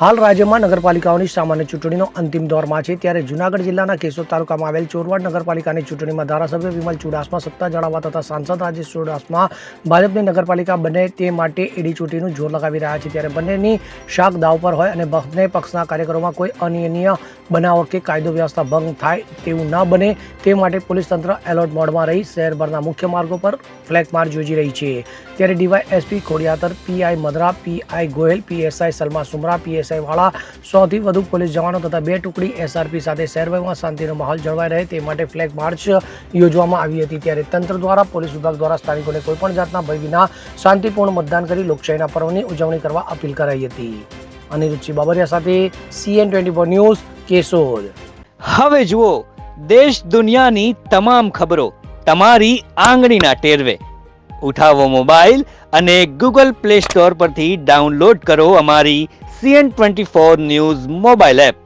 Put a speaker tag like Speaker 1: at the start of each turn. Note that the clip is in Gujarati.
Speaker 1: હાલ રાજ્યમાં નગરપાલિકાઓની સામાન્ય ચૂંટણીનો અંતિમ દોરમાં છે, ત્યારે જૂનાગઢ જિલ્લાના કેશોદ તાલુકામાં આવેલ ચોરવાડ નગરપાલિકાની ચૂંટણીમાં ધારાસભ્ય વિમલ ચુડાસમા સત્તા જાળવવા તથા સાંસદ રાજેશ ચુડાસમા ભાજપની નગરપાલિકા બને તે માટે એડી ચૂંટણીનું જોર લગાવી રહ્યા છે, ત્યારે બંનેની શાક દાવ પર હોય અને બંને પક્ષના કાર્યકરોમાં કોઈ અનિયમિત બનાવ કે કાયદો વ્યવસ્થા ભંગ થાય તેવું ન બને તે માટે પોલીસ તંત્ર એલર્ટ મોડમાં રહી શહેરભરના મુખ્ય માર્ગો પર ફ્લેગ માર્ચ યોજી રહી છે, ત્યારે DYSP Khodiyatar, PI Madra, PI Goyal, PSI Salma Sumra, PSI Vala 100 થી વધુ પોલીસ જવાનો તથા 2 ટુકડી એસઆરપી સાથે શહેરમાં શાંતિનો માહોલ જળવાઈ રહે તે માટે ફ્લેગ માર્ચ યોજવામાં આવી હતી, ત્યારે તંત્ર દ્વારા પોલીસ વિભાગ દ્વારા સ્થાનિકોને કોઈપણ જાતના ભય વિના શાંતિપૂર્ણ મતદાન કરી લોકશાહીના પર્વની ઉજવણી કરવા અપીલ કરાઈ હતી. અનિરુદ્ધ બાબરિયા સાથે CN24 ન્યૂઝ કેશોદ.
Speaker 2: હવે જુઓ દેશ દુનિયાની તમામ ખબરો તમારી આંગળીના ટેરવે. ઉઠાવો મોબાઈલ અને Google Play Store પરથી ડાઉનલોડ કરો અમારી CN24 ન્યૂઝ મોબાઈલ એપ.